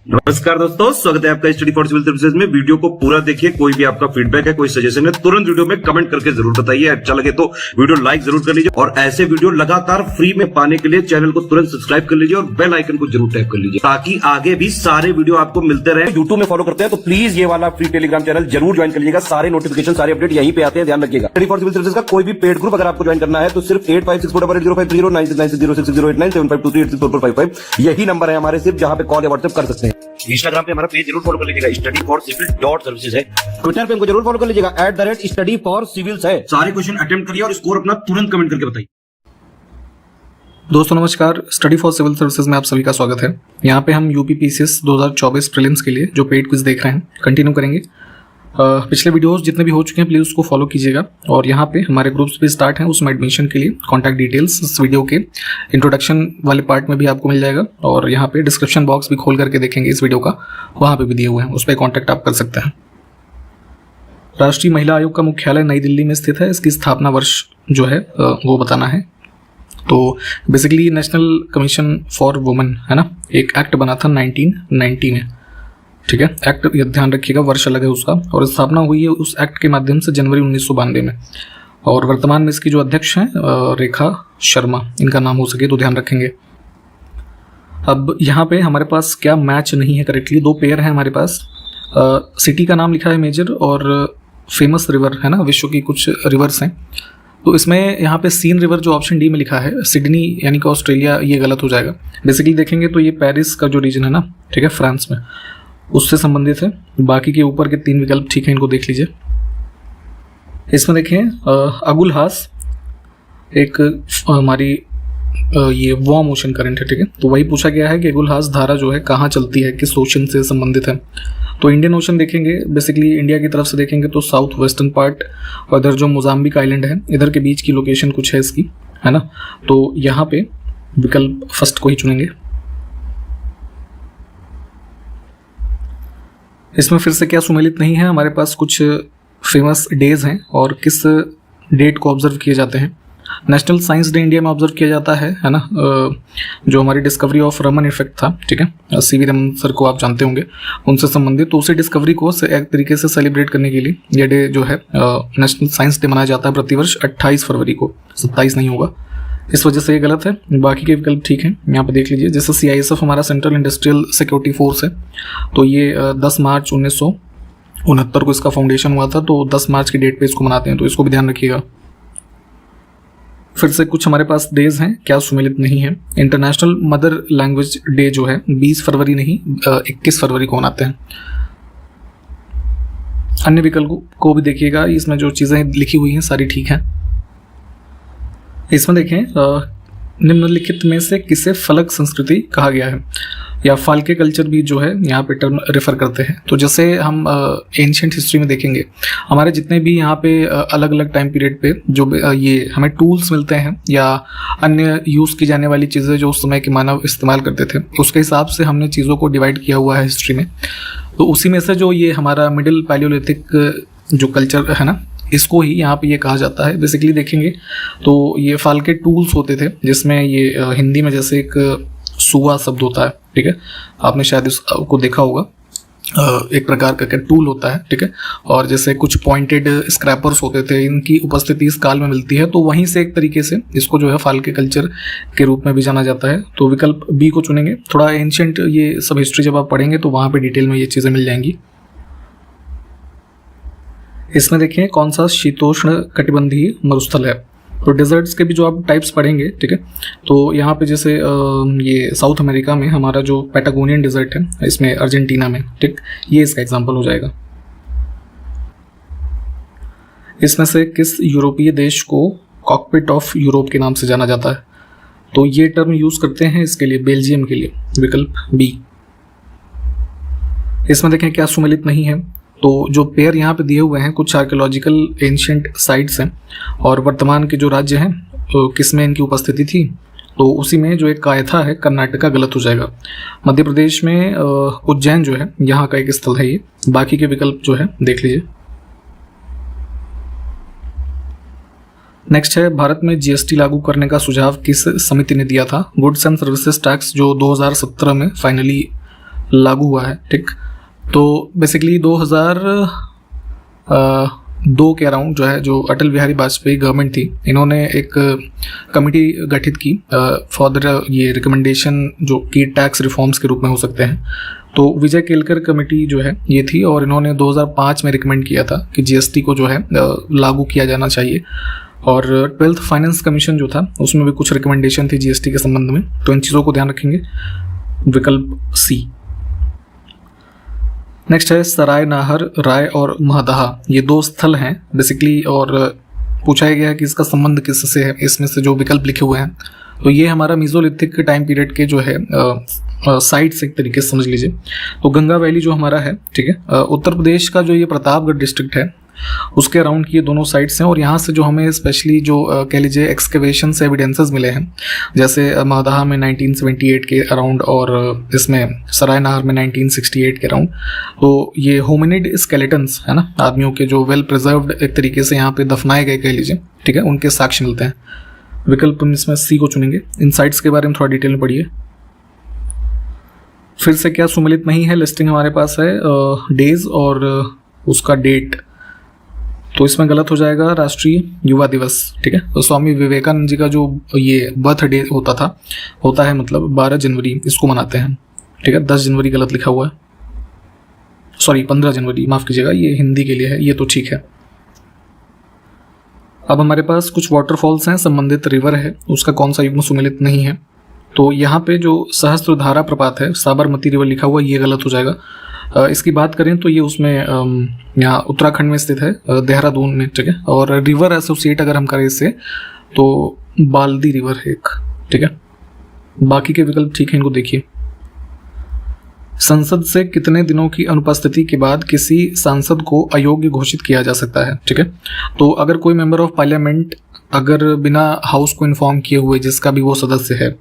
नमस्कार दोस्तों, स्वागत है आपका स्टडी फॉर सिविल सर्विसेज में। वीडियो को पूरा देखिए। कोई भी आपका फीडबैक है, कोई सजेशन है, तुरंत वीडियो में कमेंट करके जरूर बताइए। अच्छा लगे तो वीडियो लाइक जरूर कर लीजिए और ऐसे वीडियो लगातार फ्री में पाने के लिए चैनल को तुरंत सब्सक्राइब कर लीजिए और बेल आइकन को जरूर टैप कर लीजिए ताकि आगे भी सारे वीडियो आपको मिलते रहे। यूट्यूब में फॉलो करते हैं तो प्लीज ये वाला फ्री टेलीग्राम चैनल जरूर ज्वाइन कर लीजिएगा। सारे नोटिफिकेशन, सारे अपडेट यहीं पे आते हैं, ध्यान रखिएगा। स्टडी फॉर सिविल सर्विसेज का कोई भी पेड ग्रुप अगर आपको ज्वाइन करना है तो सिर्फ 8564805309696086089752386455 यही नंबर है हमारे, सिर्फ जहां पे कॉल या व्हाट्सएप कर सकते हैं। इंस्टाग्राम पे हमारा पेज जरूर फॉलो कर लीजिएगा, स्टडी फॉर सिविल .सर्विसेज है। ट्विटर पे हमको जरूर फॉलो कर लीजिएगा, @study for civils है। सारे क्वेश्चन अटेम्प्ट करिए और स्कोर अपना तुरंत कमेंट करके बताइए। दोस्तों नमस्कार, स्टडी फॉर सिविल सर्विसेज में आप सभी का स्वागत है। यहाँ पे हम यूपीपीसीएस 2024 प्रीलिम्स के लिए जो पेड क्विज देख रहे हैं कंटिन्यू करेंगे। पिछले वीडियोस जितने भी हो चुके हैं प्लीज़ उसको फॉलो कीजिएगा और यहाँ पे हमारे ग्रुप्स भी स्टार्ट हैं, उसमें एडमिशन के लिए कॉन्टैक्ट डिटेल्स इस वीडियो के इंट्रोडक्शन वाले पार्ट में भी आपको मिल जाएगा और यहाँ पे डिस्क्रिप्शन बॉक्स भी खोल करके देखेंगे इस वीडियो का, वहाँ पे भी दिए हुए हैं, उस पर कॉन्टैक्ट आप कर सकते हैं। राष्ट्रीय महिला आयोग का मुख्यालय नई दिल्ली में स्थित है। इसकी स्थापना वर्ष जो है वो बताना है। तो basically national commission for women है ना, एक एक्ट बना था 1990 में, ठीक है। एक्ट ध्यान रखिएगा, वर्ष अलग है उसका, और स्थापना हुई है उस एक्ट के माध्यम से जनवरी 1992 में। और वर्तमान में इसकी जो अध्यक्ष हैं रेखा शर्मा, इनका नाम हो सके तो ध्यान रखेंगे। अब यहाँ पे हमारे पास क्या मैच नहीं है करेक्टली, दो पेयर हैं हमारे पास। सिटी का नाम लिखा है मेजर और फेमस रिवर है ना, विश्व की कुछ रिवर्स हैं। तो इसमें यहाँ पे सीन रिवर जो ऑप्शन डी में लिखा है सिडनी यानी कि ऑस्ट्रेलिया, ये गलत हो जाएगा। बेसिकली देखेंगे तो ये पेरिस का जो रीजन है ना, ठीक है, फ्रांस में, उससे संबंधित है। बाकी के ऊपर के तीन विकल्प ठीक है, इनको देख लीजिए। इसमें देखें अगुलहास एक हमारी ये वार्म ओशन करंट है, ठीक है। तो वही पूछा गया है कि अगुलहास धारा जो है कहाँ चलती है, किस ओशन से संबंधित है। तो इंडियन ओशन देखेंगे, बेसिकली इंडिया की तरफ से देखेंगे तो साउथ वेस्टर्न पार्ट, और इधर जो मोजाम्बिक आइलैंड है इधर के बीच की लोकेशन कुछ है इसकी, है ना। तो यहाँ पे विकल्प फर्स्ट को ही चुनेंगे। इसमें फिर से क्या सुमेलित नहीं है, हमारे पास कुछ फेमस डेज हैं और किस डेट को ऑब्जर्व किए जाते हैं। नेशनल साइंस डे इंडिया में ऑब्जर्व किया जाता है ना, जो हमारी डिस्कवरी ऑफ रमन इफेक्ट था, ठीक है, सीवी रमन सर को आप जानते होंगे, उनसे संबंधित। तो उसी डिस्कवरी को एक तरीके से सेलिब्रेट करने के लिए यह डे जो है नेशनल साइंस डे मनाया जाता है प्रतिवर्ष 28 फरवरी को, 27 नहीं होगा, इस वजह से ये गलत है। बाकी के विकल्प ठीक हैं, यहाँ पे देख लीजिए। जैसे CISF हमारा सेंट्रल इंडस्ट्रियल सिक्योरिटी फोर्स है, तो ये 10 मार्च 1969 को इसका फाउंडेशन हुआ था, तो 10 मार्च की डेट पे इसको मनाते हैं, तो इसको भी ध्यान रखिएगा। फिर से कुछ हमारे पास डेज हैं क्या सुमेलित नहीं है। इंटरनेशनल मदर लैंग्वेज डे जो है 20 फरवरी नहीं 21 फरवरी को मनाते हैं। अन्य विकल्प को भी देखिएगा, इसमें जो चीज़ें लिखी हुई हैं सारी ठीक हैं। इसमें देखें निम्नलिखित में से किसे फलक संस्कृति कहा गया है, या फाल्के कल्चर भी जो है यहाँ पे टर्म रेफर करते हैं। तो जैसे हम एंशिएंट हिस्ट्री में देखेंगे, हमारे जितने भी यहाँ पे अलग अलग टाइम पीरियड पे जो ये हमें टूल्स मिलते हैं या अन्य यूज़ की जाने वाली चीज़ें जो उस समय के मानव इस्तेमाल करते थे, उसके हिसाब से हमने चीज़ों को डिवाइड किया हुआ है हिस्ट्री में। तो उसी में से जो ये हमारा मिडिल पैलियोलिथिक जो कल्चर है ना, इसको ही यहाँ पे ये कहा जाता है। बेसिकली देखेंगे तो ये फाल्के टूल्स होते थे, जिसमें ये हिंदी में जैसे एक सुआ शब्द होता है, ठीक है, आपने शायद इसको देखा होगा, एक प्रकार का टूल होता है, ठीक है। और जैसे कुछ पॉइंटेड स्क्रैपर्स होते थे, इनकी उपस्थिति इस काल में मिलती है, तो वहीं से एक तरीके से इसको जो है फाल्के कल्चर के रूप में भी जाना जाता है। तो विकल्प बी को चुनेंगे। थोड़ा एंशिएंट ये सब हिस्ट्री जब आप पढ़ेंगे तो वहाँ पे डिटेल में ये चीज़ें मिल जाएंगी। इसमें देखिए कौन सा शीतोष्ण कटिबंधीय मरुस्थल है। तो डेजर्ट्स के भी जो आप टाइप्स पढ़ेंगे, ठीक है, तो यहाँ पे जैसे ये साउथ अमेरिका में हमारा जो पैटागोनियन डेजर्ट है, इसमें अर्जेंटीना में, ठीक, ये इसका एग्जांपल हो जाएगा। इसमें से किस यूरोपीय देश को कॉकपिट ऑफ यूरोप के नाम से जाना जाता है। तो ये टर्म यूज़ करते हैं इसके लिए बेल्जियम के लिए, विकल्प बी। इसमें देखें क्या सुमेलित नहीं है। तो जो पेयर यहाँ पे दिए हुए हैं कुछ आर्कियोलॉजिकल एंशिएंट साइट्स हैं और वर्तमान के जो राज्य हैं तो किसमें इनकी उपस्थिति थी, तो उसी में जो एक कायथा है कर्नाटका गलत हो जाएगा। मध्य प्रदेश में उज्जैन जो है यहाँ का एक स्थल है ये। बाकी के विकल्प जो है देख लीजिए। नेक्स्ट है भारत में GST लागू करने का सुझाव किस समिति ने दिया था। गुड्स एंड सर्विसेज टैक्स जो 2017 में फाइनली लागू हुआ है। ठीक, तो बेसिकली 2002 के अराउंड जो है, जो अटल बिहारी वाजपेयी गवर्नमेंट थी, इन्होंने एक कमिटी गठित की फॉर द ये रिकमेंडेशन जो कि टैक्स रिफॉर्म्स के रूप में हो सकते हैं। तो विजय केलकर कमेटी जो है ये थी, और इन्होंने 2005 में रिकमेंड किया था कि जीएसटी को जो है लागू किया जाना चाहिए। और 12th फाइनेंस कमीशन जो था उसमें भी कुछ रिकमेंडेशन थी जीएसटी के संबंध में। तो इन चीज़ों को ध्यान रखेंगे। विकल्प सी। नेक्स्ट है सराय नाहर, राय और महदहा, ये 2 स्थल हैं बेसिकली, और पूछा गया है कि इसका संबंध किससे है इसमें से जो विकल्प लिखे हुए हैं। तो ये हमारा मीजोलिथिक टाइम पीरियड के जो है साइट्स एक तरीके से समझ लीजिए। तो गंगा वैली जो हमारा है, ठीक है, उत्तर प्रदेश का जो ये प्रतापगढ़ डिस्ट्रिक्ट है उसके अराउंड की ये दोनों साइट्स हैं। और यहाँ से जो हमें स्पेशली जो कह लीजिए एक्सकेवेशन से एविडेंसेस मिले हैं, जैसे महदहा में 1978 के अराउंड और इसमें सराय नाहर में 1968 के अराउंड। तो ये होमिनिड स्केलेटन्स है ना, आदमियों के जो वेल प्रिजर्व्ड एक तरीके से यहाँ पे दफनाए गए कह लीजिए, ठीक है, उनके साक्ष्य मिलते हैं। विकल्प हम इसमें सी को चुनेंगे। इन साइट्स के बारे में थोड़ा डिटेल में पढ़िए। फिर से क्या सुमिलित नहीं है, लिस्टिंग हमारे पास है डेज और उसका डेट, तो इसमें गलत हो जाएगा राष्ट्रीय युवा दिवस। ठीक है, तो स्वामी विवेकानंद जी का जो ये बर्थडे होता है मतलब 12 जनवरी इसको मनाते हैं। ठीक है, 10 जनवरी गलत लिखा हुआ है, सॉरी 15 जनवरी, माफ़ कीजिएगा, ये हिंदी के लिए है, ये तो ठीक है। अब हमारे पास कुछ वाटरफॉल्स हैं, संबंधित रिवर है, उसका कौन सा युग्म सुमिलित नहीं है। तो यहाँ पे जो सहस्त्रधारा प्रपात है, साबरमती रिवर लिखा हुआ, ये गलत हो जाएगा। इसकी बात करें तो ये उसमें यहाँ उत्तराखंड में स्थित है, देहरादून में। ठीक है, और रिवर एसोसिएट अगर हम करें इससे तो बाल्दी रिवर है एक। ठीक है, बाकी के विकल्प ठीक है, इनको देखिए। संसद से कितने दिनों की अनुपस्थिति के बाद किसी सांसद को अयोग्य घोषित किया जा सकता है। ठीक है, तो अगर कोई मेंबर ऑफ पार्लियामेंट अगर बिना हाउस को इन्फॉर्म किए हुए, जिसका भी वो सदस्य है,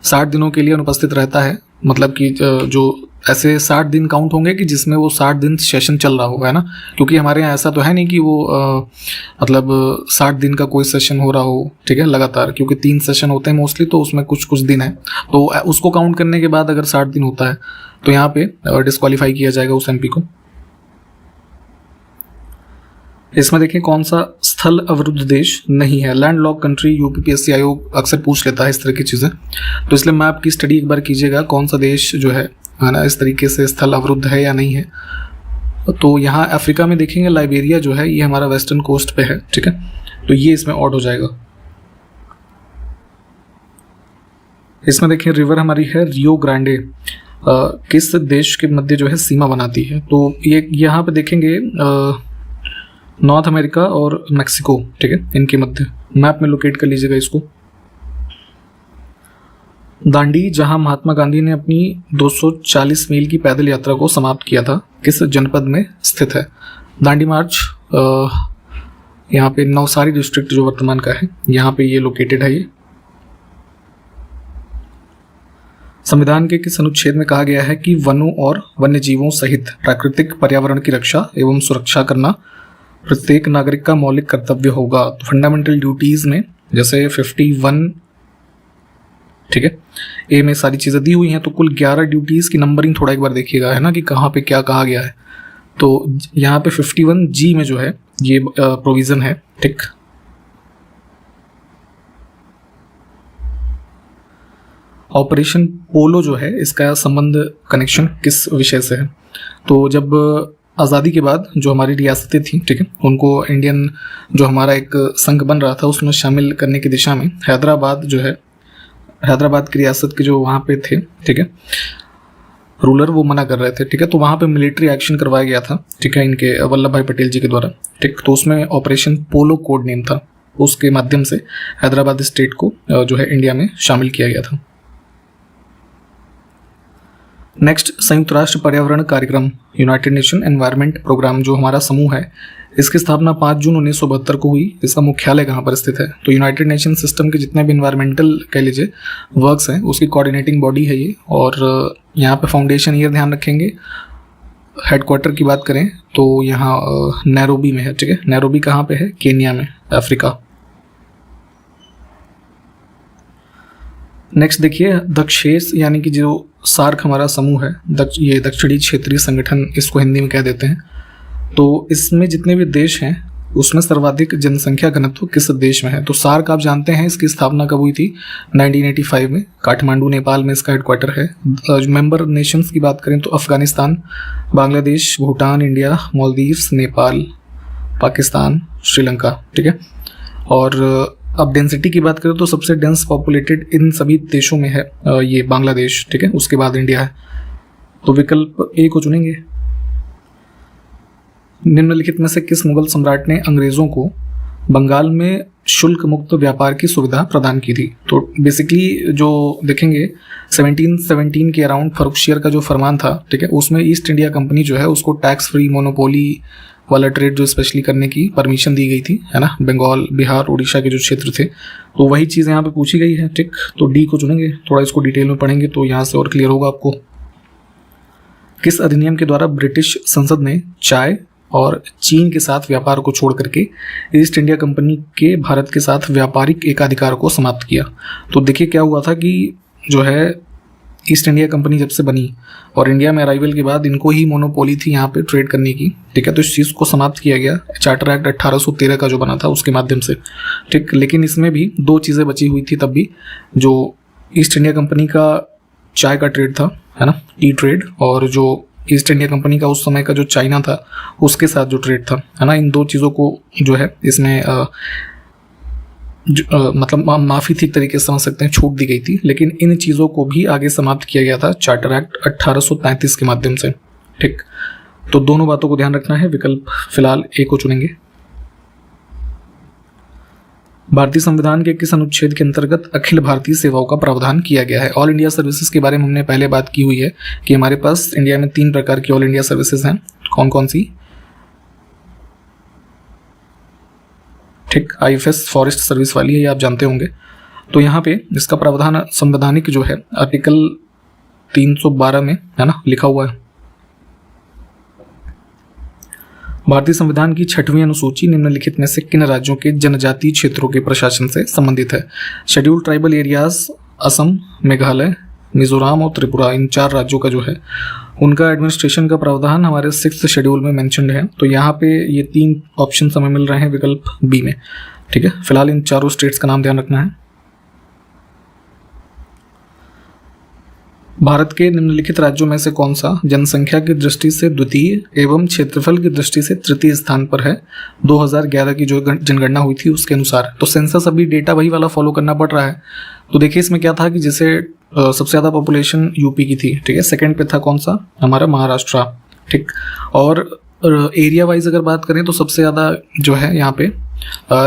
60 दिनों के लिए अनुपस्थित रहता है, मतलब कि जो ऐसे 60 दिन काउंट होंगे कि जिसमें वो 60 दिन सेशन चल रहा होगा, है ना, क्योंकि हमारे यहाँ ऐसा तो है नहीं कि वो मतलब 60 दिन का कोई सेशन हो रहा हो। ठीक है, लगातार, क्योंकि 3 सेशन होते हैं मोस्टली, तो उसमें कुछ दिन है, तो उसको काउंट करने के बाद अगर 60 दिन होता है तो यहाँ पे डिस्क्वालीफाई किया जाएगा उस एमपी को। इसमें देखिए कौन सा स्थल अवरुद्ध देश नहीं है। लैंडलॉक कंट्री यूपीपीएससी आयोग अक्सर पूछ लेता है इस तरह की चीज़ें, तो इसलिए मैप की स्टडी एक बार कीजिएगा, कौन सा देश जो है ना इस तरीके से स्थल अवरुद्ध है या नहीं है। तो यहाँ अफ्रीका में देखेंगे, लाइबेरिया जो है ये हमारा वेस्टर्न कोस्ट पे है। ठीक है, तो ये इसमें ऑड हो जाएगा। इसमें देखिए रिवर हमारी है रियो ग्रांडे, किस देश के मध्य जो है सीमा बनाती है। तो ये यहाँ पे देखेंगे नॉर्थ अमेरिका और मैक्सिको, ठीक है, इनके मध्य मैप में लोकेट कर लीजिएगा इसको। दांडी, जहां महात्मा गांधी ने अपनी 240 मील की पैदल यात्रा को समाप्त किया था, किस जनपद में स्थित है। दांडी मार्च यहाँ पे नवसारी डिस्ट्रिक्ट जो वर्तमान का है, यहाँ पे ये लोकेटेड है। ये संविधान के किस अनुच्छेद में कहा गया है कि वनों और वन्य जीवों सहित प्राकृतिक पर्यावरण की रक्षा एवं सुरक्षा करना प्रत्येक नागरिक का मौलिक कर्तव्य होगा। तो फंडामेंटल ड्यूटीज में जैसे 51, ठीक है, ए में सारी चीजें दी हुई हैं। तो कुल 11 ड्यूटीज की नंबरिंग थोड़ा एक बार देखिएगा, है ना, कि कहाँ पे क्या कहा गया है। तो यहाँ पे 51 जी में जो है ये प्रोविजन है। ठीक, ऑपरेशन पोलो जो है इसका संबंध कनेक्शन किस विषय से है। तो जब आज़ादी के बाद जो हमारी रियासतें थी, ठीक है, उनको इंडियन जो हमारा एक संघ बन रहा था उसमें शामिल करने की दिशा में हैदराबाद जो है, हैदराबाद की रियासत के जो वहाँ पे थे, ठीक है, रूलर, वो मना कर रहे थे। ठीक है, तो वहाँ पे मिलिट्री एक्शन करवाया गया था, ठीक है, इनके वल्लभ भाई पटेल जी के द्वारा। ठीक, तो उसमें ऑपरेशन पोलो कोड नेम था, उसके माध्यम से हैदराबाद स्टेट को जो है इंडिया में शामिल किया गया था। नेक्स्ट, संयुक्त राष्ट्र पर्यावरण कार्यक्रम, यूनाइटेड नेशन एनवायरनमेंट प्रोग्राम जो हमारा समूह है, इसकी स्थापना 5 जून 1972 को हुई। इसका मुख्यालय कहाँ पर स्थित है। तो यूनाइटेड नेशन सिस्टम के जितने भी इन्वायरमेंटल कह लीजिए वर्क्स हैं उसकी कोऑर्डिनेटिंग बॉडी है ये। और यहाँ पे फाउंडेशन ईयर ध्यान रखेंगे। हेडक्वार्टर की बात करें तो यहाँ नैरोबी में है। ठीक है, नैरोबी कहाँ पे है, केन्या में, अफ्रीका। नेक्स्ट देखिए दक्षेस, यानी कि जो सार्क हमारा समूह है, ये दक्षिणी क्षेत्रीय संगठन इसको हिंदी में कह देते हैं। तो इसमें जितने भी देश हैं उसमें सर्वाधिक जनसंख्या घनत्व किस देश में है? तो सार्क आप जानते हैं इसकी स्थापना कब हुई थी? 1985 में। काठमांडू नेपाल में इसका हेडक्वार्टर है। मेंबर नेशंस की बात करें तो अफगानिस्तान, बांग्लादेश, भूटान, इंडिया, मालदीव्स, नेपाल, पाकिस्तान, श्रीलंका, ठीक है। और अब डेंसिटी की बात करें तो सबसे डेंस पॉपुलेटेड इन सभी देशों में है ये बांग्लादेश, ठीक है। उसके बाद इंडिया है। तो विकल्प ए को चुनेंगे। निम्नलिखित में से किस मुगल सम्राट ने अंग्रेजों को बंगाल में शुल्क मुक्त व्यापार की सुविधा प्रदान की थी? तो बेसिकली जो देखेंगे 1717 के अराउंड फर्रुखशियर का जो फरमान था, ठीक है, उसमें ईस्ट इंडिया कंपनी जो है उसको टैक्स फ्री मोनोपोली वाला ट्रेड जो स्पेशली करने की परमिशन दी गई थी, है ना। बंगाल, बिहार, उड़ीसा के जो क्षेत्र थे, तो वही चीज़ यहाँ पे पूछी गई है, ठीक। तो डी को चुनेंगे। थोड़ा इसको डिटेल में पढ़ेंगे तो यहाँ से और क्लियर होगा आपको। किस अधिनियम के द्वारा ब्रिटिश संसद ने चाय और चीन के साथ व्यापार को छोड़ करके ईस्ट इंडिया कंपनी के भारत के साथ व्यापारिक एकाधिकार को समाप्त किया? तो देखिए क्या हुआ था कि जो है ईस्ट इंडिया कंपनी जब से बनी और इंडिया में अराइवल के बाद इनको ही मोनोपोली थी यहाँ पे ट्रेड करने की, ठीक है। तो इस चीज़ को समाप्त किया गया चार्टर एक्ट 1813 का जो बना था उसके माध्यम से, ठीक। लेकिन इसमें भी दो चीज़ें बची हुई थी तब भी, जो ईस्ट इंडिया कंपनी का चाय का ट्रेड था, है ना, टी ट्रेड, और जो ईस्ट इंडिया कंपनी का उस समय का जो चाइना था उसके साथ जो ट्रेड था, है ना। इन दो चीज़ों को जो है इसमें मतलब माफ़ी थी एक तरीके से समझ सकते हैं, छूट दी गई थी। लेकिन इन चीज़ों को भी आगे समाप्त किया गया था चार्टर एक्ट 1833 के माध्यम से, ठीक। तो दोनों बातों को ध्यान रखना है। विकल्प फिलहाल ए को चुनेंगे। भारतीय संविधान के किस अनुच्छेद के अंतर्गत अखिल भारतीय सेवाओं का प्रावधान किया गया है? ऑल इंडिया सर्विसेज के बारे में हमने पहले बात की हुई है कि हमारे पास इंडिया में 3 प्रकार की ऑल इंडिया सर्विसेज हैं। कौन कौन सी? ठीक, IFS फॉरेस्ट सर्विस वाली है, ये आप जानते होंगे। तो यहाँ पे इसका प्रावधान संवैधानिक जो है आर्टिकल 312 में, है ना, लिखा हुआ है। भारतीय संविधान की 6वीं अनुसूची निम्नलिखित में से किन राज्यों के जनजातीय क्षेत्रों के प्रशासन से संबंधित है? Scheduled tribal areas Assam, Meghalaya, Mizoram और त्रिपुरा, इन 4 राज्यों का जो है उनका एडमिनिस्ट्रेशन का प्रावधान हमारे 6th शेड्यूल में मेंशन्ड है। तो यहाँ पे ये 3 ऑप्शन हमें मिल रहे हैं विकल्प बी में, ठीक है। फिलहाल इन चारों स्टेट्स का नाम ध्यान रखना है। भारत के निम्नलिखित राज्यों में से कौन सा जनसंख्या की दृष्टि से द्वितीय एवं क्षेत्रफल की दृष्टि से तृतीय स्थान पर है 2011 की जो जनगणना हुई थी उसके अनुसार? तो सेंसस अभी डेटा वही वाला फॉलो करना पड़ रहा है। तो देखिए इसमें क्या था कि जैसे सबसे ज़्यादा पॉपुलेशन यूपी की थी, ठीक है। सेकंड पे था कौन सा? हमारा महाराष्ट्र, ठीक। और एरिया वाइज अगर बात करें तो सबसे ज़्यादा जो है यहाँ पे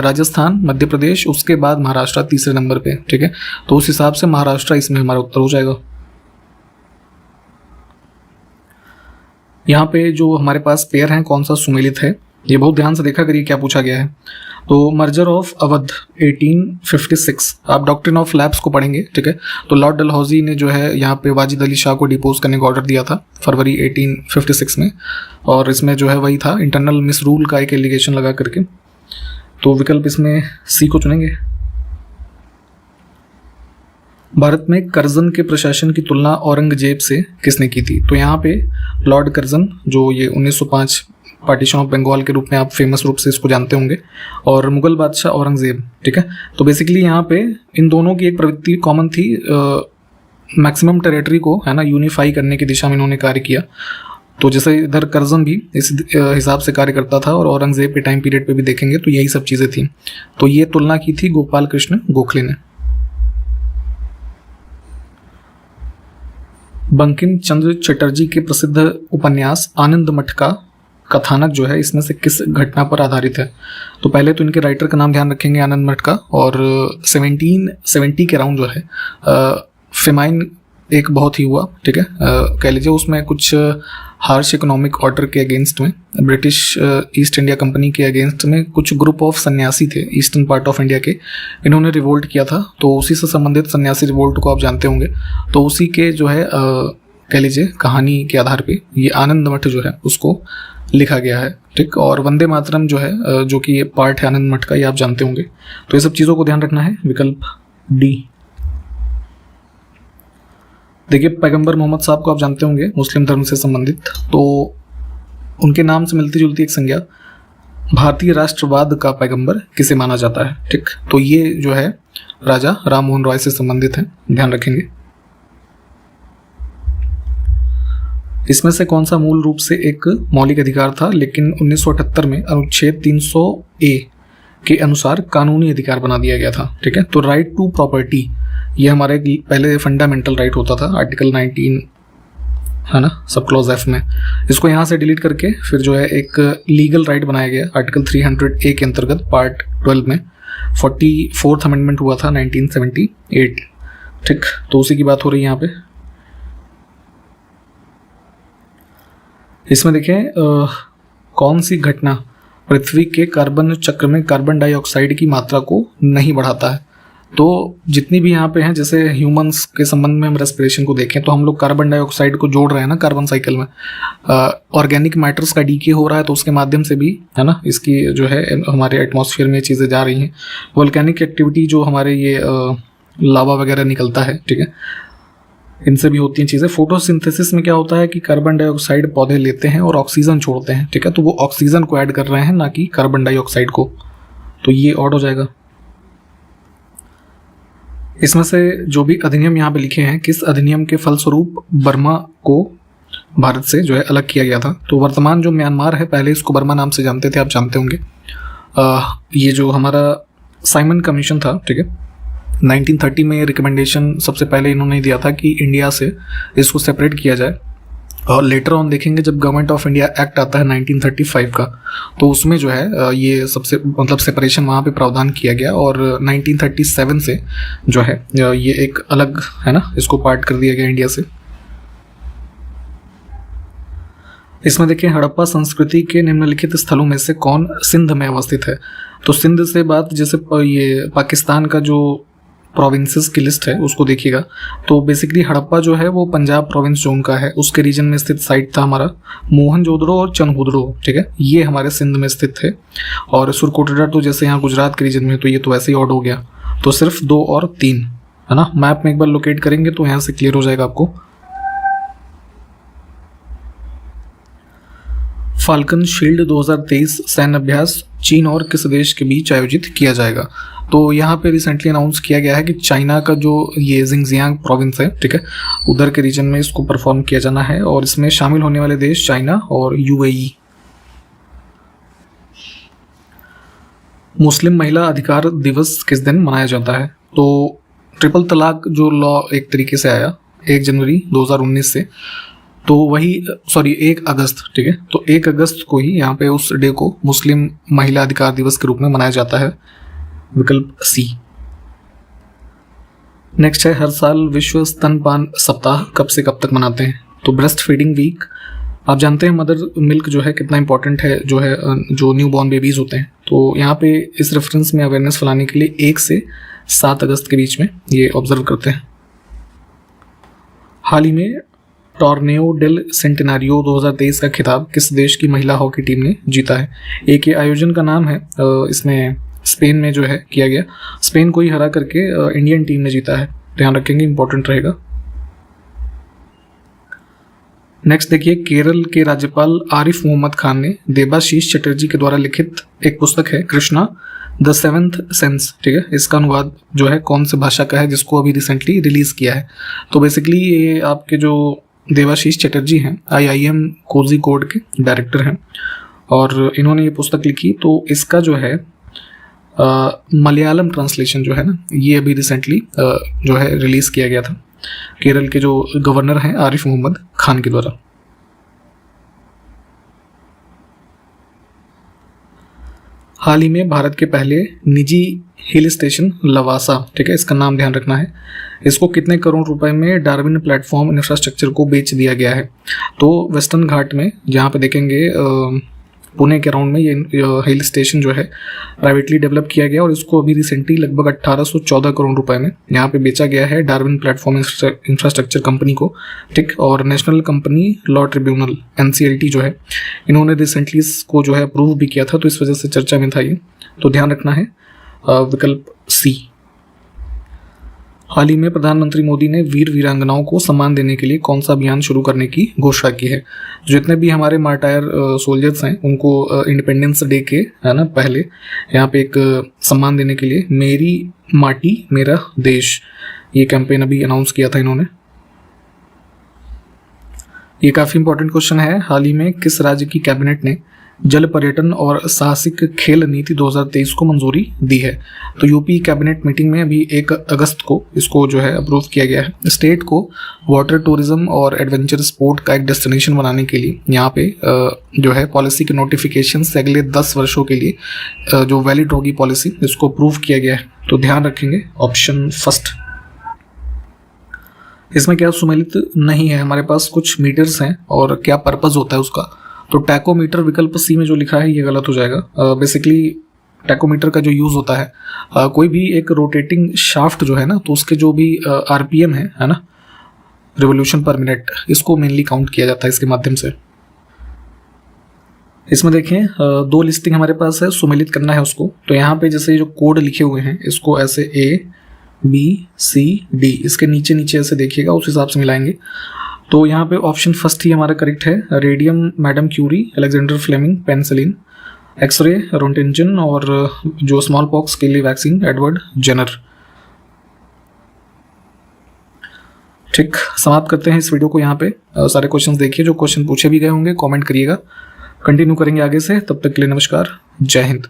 राजस्थान, मध्य प्रदेश, उसके बाद महाराष्ट्र तीसरे नंबर पे, ठीक है। तो उस हिसाब से महाराष्ट्र इसमें हमारा उत्तर हो जाएगा। यहाँ पे जो हमारे पास पेयर हैं कौन सा सुमेलित है, ये बहुत ध्यान से देखा करिए क्या पूछा गया है। तो मर्जर ऑफ अवध 1856, आप डॉक्ट्रिन ऑफ लैब्स को पढ़ेंगे, ठीक है। तो लॉर्ड डलहौजी ने जो है यहाँ पे वाजिद अली शाह को डिपोज करने का ऑर्डर दिया था फरवरी 1856 में, और इसमें जो है वही था इंटरनल मिसरूल का एक एलिगेशन लगा करके। तो विकल्प इसमें सी को चुनेंगे। भारत में कर्जन के प्रशासन की तुलना औरंगजेब से किसने की थी? तो यहाँ पे लॉर्ड कर्जन, जो ये 1905 पार्टीशन ऑफ बंगाल के रूप में आप फेमस रूप से इसको जानते होंगे, और मुगल बादशाह औरंगजेब, ठीक है। तो बेसिकली यहाँ पे इन दोनों की एक प्रवृत्ति कॉमन थी, मैक्सिमम टेरिटरी को, है ना, यूनिफाई करने की दिशा में इन्होंने कार्य किया। तो जैसे इधर कर्जन भी इस हिसाब से कार्य करता था, और औरंगजेब के टाइम पीरियड पे भी देखेंगे तो यही सब चीज़ें थी। तो ये तुलना की थी गोपाल कृष्ण गोखले ने। बंकिम चंद्र चटर्जी के प्रसिद्ध उपन्यास आनंद मठ का कथानक जो है इसमें से किस घटना पर आधारित है? तो पहले तो इनके राइटर का नाम ध्यान रखेंगे आनंद मठ का, और 1770 के अराउंड जो है फेमाइन एक बहुत ही हुआ, ठीक है, कह लीजिए। उसमें कुछ हार्श इकोनॉमिक ऑर्डर के अगेंस्ट में, ब्रिटिश ईस्ट इंडिया कंपनी के अगेंस्ट में कुछ ग्रुप ऑफ सन्यासी थे ईस्टर्न पार्ट ऑफ इंडिया के, इन्होंने रिवोल्ट किया था। तो उसी से संबंधित सन्यासी रिवोल्ट को आप जानते होंगे। तो उसी के जो है कह लीजिए कहानी के आधार पे ये आनंद मठ जो है उसको लिखा गया है, ठीक। और वंदे मातरम जो है जो कि ये पार्ट है आनंद मठ का, ये आप जानते होंगे। तो ये सब चीज़ों को ध्यान रखना है। विकल्प डी। देखिए, पैगंबर मोहम्मद साहब को आप जानते होंगे, मुस्लिम धर्म से संबंधित, तो उनके नाम से मिलती जुलती एक संज्ञा भारतीय राष्ट्रवाद का पैगंबर किसे माना जाता है। ठीक, तो ये जो है राजा राम मोहन रॉय से संबंधित है, ध्यान रखेंगे। इसमें से कौन सा मूल रूप से एक मौलिक अधिकार था, लेकिन 1978 में अनुच्छेद 300A के अनुसार कानूनी अधिकार बना दिया गया था। ठीक है, तो राइट टू प्रॉपर्टी ये हमारे पहले फंडामेंटल राइट होता था, आर्टिकल 19 है ना, सब क्लॉज F में। इसको यहाँ से डिलीट करके फिर जो है एक लीगल राइट बनाया गया आर्टिकल 300A के अंतर्गत पार्ट 12 में। 44th अमेंडमेंट हुआ था 1978। ठीक, तो उसी की बात हो रही है यहाँ पे। इसमें देखें कौन सी घटना पृथ्वी के कार्बन चक्र में कार्बन डाइऑक्साइड की मात्रा को नहीं बढ़ाता है। तो जितनी भी यहाँ पे हैं, जैसे ह्यूमंस के संबंध में हम रेस्पिरेशन को देखें तो हम लोग कार्बन डाइऑक्साइड को जोड़ रहे हैं ना कार्बन साइकिल में। ऑर्गेनिक मैटर्स का डीके हो रहा है तो उसके माध्यम से भी है ना, इसकी जो है हमारे एटमॉस्फेयर में चीज़ें जा रही हैं। वोल्केनिक एक्टिविटी जो हमारे ये लावा वगैरह निकलता है, ठीक है, इनसे भी होती हैं चीज़ें। फोटोसिंथेसिस में क्या होता है कि कार्बन डाइऑक्साइड पौधे लेते हैं और ऑक्सीजन छोड़ते हैं। ठीक है, तो वो ऑक्सीजन को ऐड कर रहे हैं ना कि कार्बन डाइऑक्साइड को, तो ये ऑड हो जाएगा। इसमें से जो भी अधिनियम यहाँ पे लिखे हैं, किस अधिनियम के फलस्वरूप बर्मा को भारत से जो है अलग किया गया था। तो वर्तमान जो म्यांमार है, पहले इसको बर्मा नाम से जानते थे, आप जानते होंगे। ये जो हमारा साइमन कमीशन था, ठीक है, 1930 में रिकमेंडेशन सबसे पहले इन्होंने दिया था कि इंडिया से इसको सेपरेट किया जाए। और लेटर ऑन देखेंगे जब गवर्नमेंट ऑफ इंडिया एक्ट आता है 1935 का, तो उसमें जो है ये सबसे मतलब सेपरेशन वहाँ पे प्रावधान किया गया। और 1937 से जो है ये एक अलग है ना, इसको पार्ट कर दिया गया इंडिया से। इसमें देखिए, हड़प्पा संस्कृति के निम्नलिखित स्थलों में से कौन सिंध में अवस्थित है। तो सिंध से बात, जैसे ये पाकिस्तान का जो प्रोविंसेस की लिस्ट है उसको देखिएगा, तो बेसिकली हड़प्पा जो है वो पंजाब प्रोविंस जोन का है, उसके रीजन में स्थित साइट था हमारा मोहनजोदड़ो और चनहुदड़ो। ठीक है, ये हमारे सिंध में स्थित है। और सुरकोटड़ा तो जैसे यहाँ गुजरात के रीजन में, तो ये तो वैसे ही ऑड हो गया। तो सिर्फ 2 और 3 है ना, मैप में एक बार लोकेट करेंगे तो यहाँ से क्लियर हो जाएगा आपको। फाल्कन शील्ड 2023 सैन्य अभ्यास चीन और किस देश के बीच आयोजित किया जाएगा। तो यहाँ पे रिसेंटली अनाउंस किया गया है कि चाइना का जो ये जिंगजियांग प्रोविंस है, ठीक है, उधर के रीजन में इसको परफॉर्म किया जाना है। और इसमें शामिल होने वाले देश चाइना और UAE। मुस्लिम महिला अधिकार दिवस किस दिन मनाया जाता है। तो ट्रिपल तलाक जो लॉ एक तरीके से आया 1 जनवरी 2019 से, तो वही 1 अगस्त, ठीक है, तो 1 अगस्त को ही यहाँ पे उस डे को मुस्लिम महिला अधिकार दिवस के रूप में मनाया जाता है, विकल्प C। नेक्स्ट है, हर साल विश्व स्तनपान सप्ताह कब से कब तक मनाते हैं। तो ब्रेस्ट फीडिंग वीक, आप जानते हैं मदर मिल्क जो है कितना इंपॉर्टेंट है, जो है जो न्यू बॉर्न बेबीज होते हैं। तो यहाँ पे इस रेफरेंस में अवेयरनेस फैलाने के लिए 1 से 7 अगस्त के बीच में ये ऑब्जर्व करते हैं। हाल ही में टॉर्नेओ डेल सेंटेनारियो 2023 का खिताब किस देश की महिला हॉकी टीम ने जीता है। एक ये आयोजन का नाम है, इसमें स्पेन में जो है किया गया, स्पेन को ही हरा करके इंडियन टीम ने जीता है, ध्यान रखेंगे, इंपॉर्टेंट रहेगा। नेक्स्ट देखिए, केरल के राज्यपाल आरिफ मोहम्मद खान ने देबाशीष चटर्जी के द्वारा लिखित एक पुस्तक है कृष्णा द सेवेंथ सेंस, ठीक है, इसका अनुवाद जो है कौन सी भाषा का है, जिसको अभी रिसेंटली रिलीज किया है। तो बेसिकली ये आपके जो देबाशीष चटर्जी हैं IIM कोझिकोड के डायरेक्टर हैं और इन्होंने ये पुस्तक लिखी। तो इसका जो है मलयालम ट्रांसलेशन जो है ना, ये अभी रिसेंटली जो है रिलीज किया गया था केरल के जो गवर्नर हैं आरिफ मोहम्मद खान के द्वारा। हाल ही में भारत के पहले निजी हिल स्टेशन लवासा, ठीक है, इसका नाम ध्यान रखना है, इसको कितने करोड़ रुपए में डार्विन प्लेटफॉर्म इंफ्रास्ट्रक्चर को बेच दिया गया है। तो वेस्टर्न घाट में जहाँ पे देखेंगे पुणे के अराउंड में ये हिल स्टेशन जो है प्राइवेटली डेवलप किया गया और इसको अभी रिसेंटली लगभग 1814 करोड़ रुपए में यहाँ पे बेचा गया है डार्विन प्लेटफॉर्म इंफ्रास्ट्रक्चर कंपनी को, ठीक। और national company law tribunal NCLT जो है, इन्होंने रिसेंटली इसको जो है अप्रूव भी किया था, तो इस वजह से चर्चा में था ये, तो ध्यान रखना है, विकल्प C। हाल ही में प्रधानमंत्री मोदी ने वीर वीरांगनाओं को सम्मान देने के लिए कौन सा अभियान शुरू करने की घोषणा की है? जितने भी हमारे मार्टायर सोल्जर्स हैं उनको इंडिपेंडेंस डे के है ना पहले यहाँ पे एक सम्मान देने के लिए मेरी माटी मेरा देश ये कैंपेन अभी अनाउंस किया था इन्होंने। ये काफ़ी इंपॉर्टेंट क्वेश्चन है। हाल ही में किस राज्य की कैबिनेट ने जल पर्यटन और साहसिक खेल नीति 2023 को मंजूरी दी है? तो यूपी कैबिनेट मीटिंग में अभी 1 अगस्त को इसको जो है अप्रूव किया गया है। स्टेट को वाटर टूरिज्म और एडवेंचर स्पोर्ट का एक डेस्टिनेशन बनाने के लिए यहाँ पे जो है पॉलिसी के नोटिफिकेशन से अगले 10 वर्षों के लिए जो वैलिड होगी पॉलिसी इसको अप्रूव किया गया है। तो ध्यान रखेंगे ऑप्शन फर्स्ट। इसमें क्या सुमेलित नहीं है, हमारे पास कुछ मीटर्स हैं और क्या पर्पस होता है उसका। तो टैकोमीटर विकल्प सी में जो लिखा है ये गलत हो जाएगा। बेसिकली टैकोमीटर का जो यूज़ होता है कोई भी एक रोटेटिंग शाफ्ट जो है ना तो उसके जो भी आरपीएम है ना रिवोल्यूशन पर मिनट इसको मेनली काउंट किया जाता है इसके माध्यम से। इसमें देखें 2 लिस्टिंग हमारे पास है, सुमेलित करना है उसको। तो यहाँ पे जैसे जो कोड लिखे हुए हैं इसको ऐसे ABCD इसके नीचे नीचे ऐसे देखिएगा उस हिसाब से मिलाएंगे। तो यहाँ पे ऑप्शन फर्स्ट ही हमारा करेक्ट है। Radium madam Curie, Alexander Fleming, penicillin, x ray Roentgen और जो स्मॉल पॉक्स के लिए वैक्सीन एडवर्ड जेनर। ठीक, समाप्त करते हैं इस वीडियो को यहाँ पे। सारे क्वेश्चंस देखिए, जो क्वेश्चन पूछे भी गए होंगे कमेंट करिएगा। कंटिन्यू करेंगे आगे से, तब तक के लिए नमस्कार, जय हिंद।